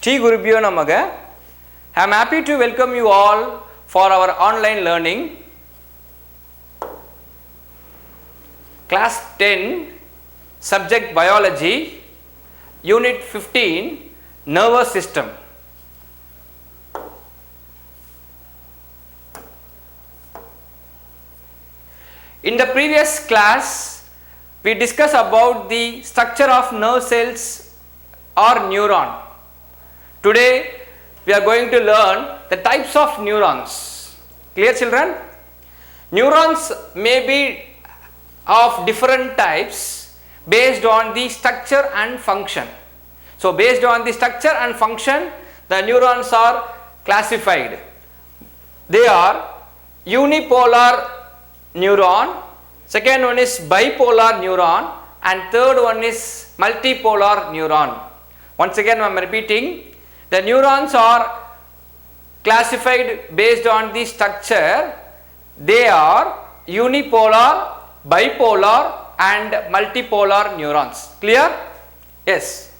Shri Gurubhyo Namaha. I am happy to welcome you all for our online learning. Class 10, Subject Biology, Unit 15, Nervous System. In the previous class, we discussed about the structure of nerve cells or neuron. Today, we are going to learn the types of neurons. Clear, children? Neurons may be of different types based on the structure and function. So, based on the structure and function, the neurons are classified. They are unipolar neuron, second one is bipolar neuron, and third one is multipolar neuron. Once again I am repeating, the neurons are classified based on the structure. They are unipolar, bipolar and multipolar neurons. Clear? Yes.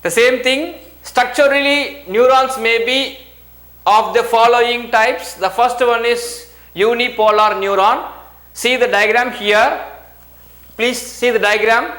The same thing, structurally neurons may be of the following types. The first one is unipolar neuron. See the diagram here. Please see the diagram.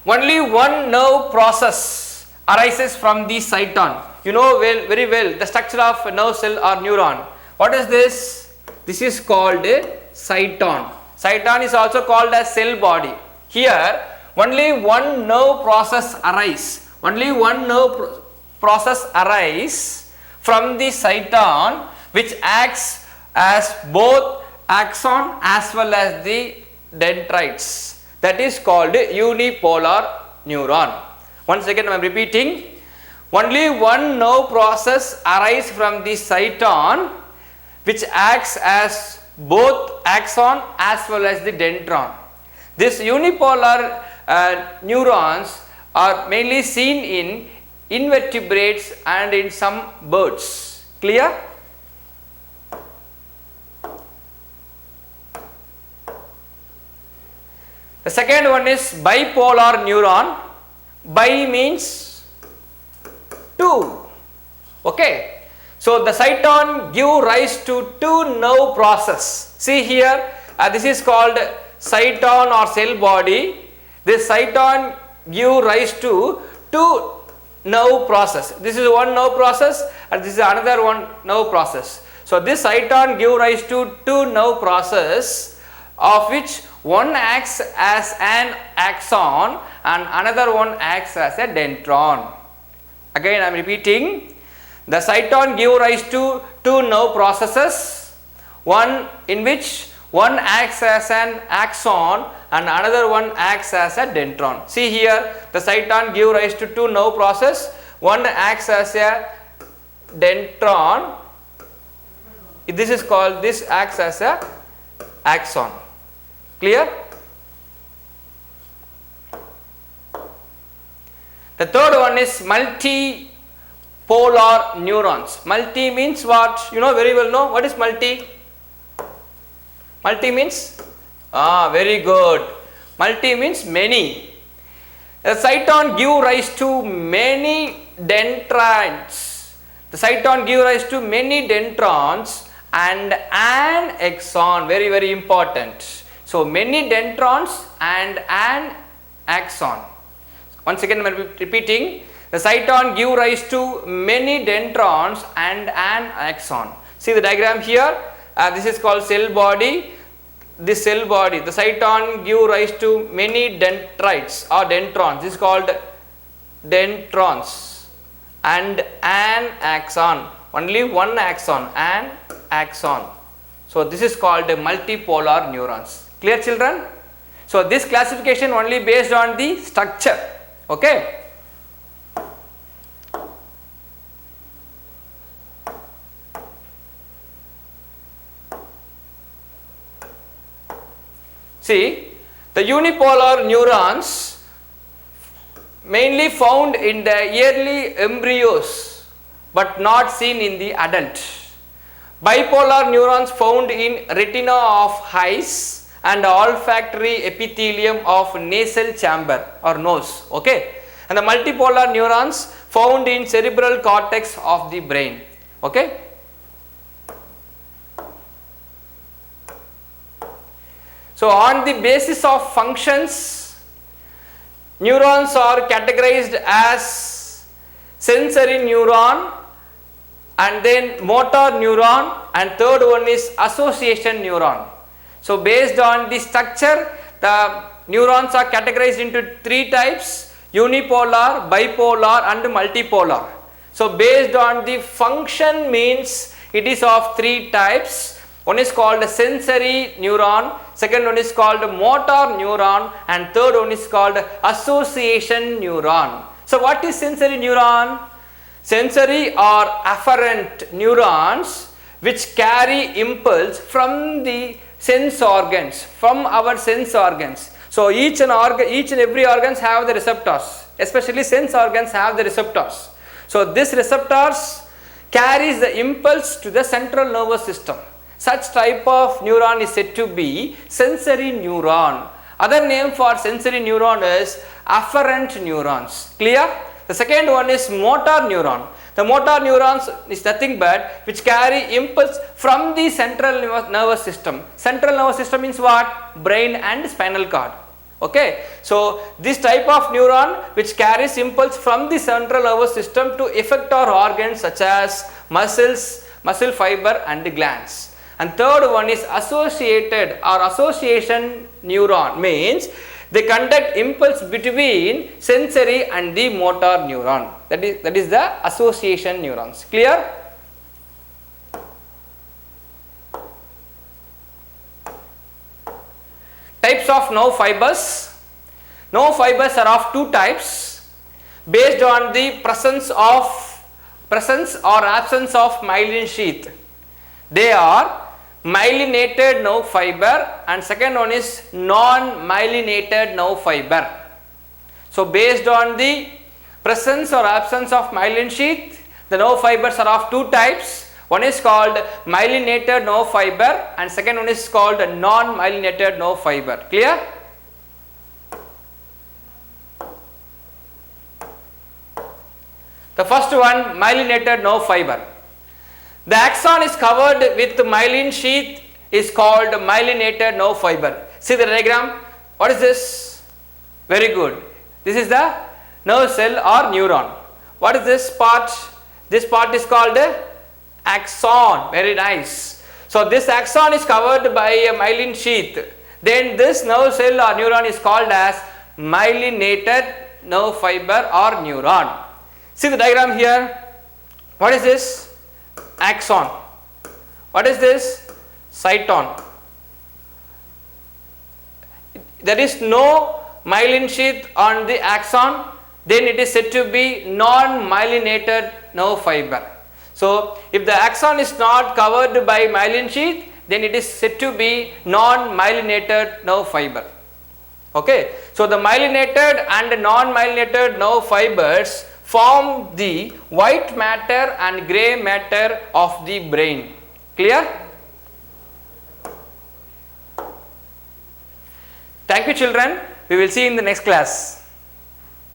Only one nerve process arises from the cyton. You know very well the structure of a nerve cell or neuron. What is this? This is called a cyton. Cyton is also called as cell body. Here only one nerve process arises. Only one nerve process arises from the cyton, which acts as both axon as well as the dendrites. That is called unipolar neuron. Once again I am repeating, only one nerve process arises from the cyton, which acts as both axon as well as the dendron. These unipolar neurons are mainly seen in invertebrates and in some birds. Clear? The second one is bipolar neuron. Bi means two. Okay. So the cyton give rise to two nerve process. See here, this is called cyton or cell body. This cyton give rise to two nerve process. This is one nerve process and this is another one nerve process. So this cyton give rise to two nerve process, of which one acts as an axon and another one acts as a dendron. Again I am repeating, the cyton give rise to two nerve processes, one in which one acts as an axon and another one acts as a dendron. See here, the cyton give rise to two nerve process, one acts as a dendron, this acts as a axon. Clear? The third one is multipolar neurons. Multi means what? You know very well, know what is multi? Multi means? Very good. Multi means many. The cyton give rise to many dendrites. The cyton give rise to many dendrons and an axon. Very, very important. So many dendrons and an axon. Once again I am repeating, the cyton give rise to many dendrons and an axon. See the diagram here, this is called cell body. This cell body, the cyton give rise to many dendrites or dendrons. This is called dendrons and an axon. Only one axon, an axon. So this is called multipolar neurons. Clear, children? So this classification only based on the structure. Okay. See, the unipolar neurons mainly found in the early embryos but not seen in the adult. Bipolar neurons found in retina of eyes and olfactory epithelium of nasal chamber or nose. Okay, and the multipolar neurons found in cerebral cortex of the brain. Okay. So on the basis of functions, neurons are categorized as sensory neuron and then motor neuron, and third one is association neuron. So based on the structure, the neurons are categorized into three types: unipolar, bipolar and multipolar. So based on the function means it is of three types. One is called sensory neuron, second one is called motor neuron, and third one is called association neuron. So what is sensory neuron? Sensory are afferent neurons which carry impulse from the sense organs, from our sense organs. So each and every organs have the receptors, especially sense organs have the receptors. So this receptors carries the impulse to the central nervous system. Such type of neuron is said to be sensory neuron. Other name for sensory neuron is afferent neurons. Clear? The second one is motor neuron. The motor neurons is nothing but which carry impulse from the central nervous system. Central nervous system means what? Brain and spinal cord. Okay. So this type of neuron which carries impulse from the central nervous system to effector organs such as muscles, muscle fiber and glands. And third one is associated or association neuron, means they conduct impulse between sensory and the motor neuron. That is the association neurons. Clear? Types of nerve fibers. Nerve fibers are of two types based on the presence or absence of myelin sheath. They are myelinated nerve fiber and second one is non-myelinated nerve fiber. So based on the presence or absence of myelin sheath, the nerve fibers are of two types. One is called myelinated nerve fiber and second one is called non-myelinated nerve fiber. Clear? The first one, myelinated nerve fiber. The axon is covered with myelin sheath is called myelinated nerve fiber. See the diagram? What is this? Very good. This is the nerve cell or neuron. What is this part? This part is called axon. Very nice. So this axon is covered by a myelin sheath. Then this nerve cell or neuron is called as myelinated nerve fiber or neuron. See the diagram here. What is this? Axon. What is this? Cyton. There is no myelin sheath on the axon, then it is said to be non-myelinated nerve fiber. So if the axon is not covered by myelin sheath, then it is said to be non-myelinated nerve fiber. Okay. So the myelinated and non-myelinated nerve fibers form the white matter and grey matter of the brain. Clear? Thank you children. We will see you in the next class.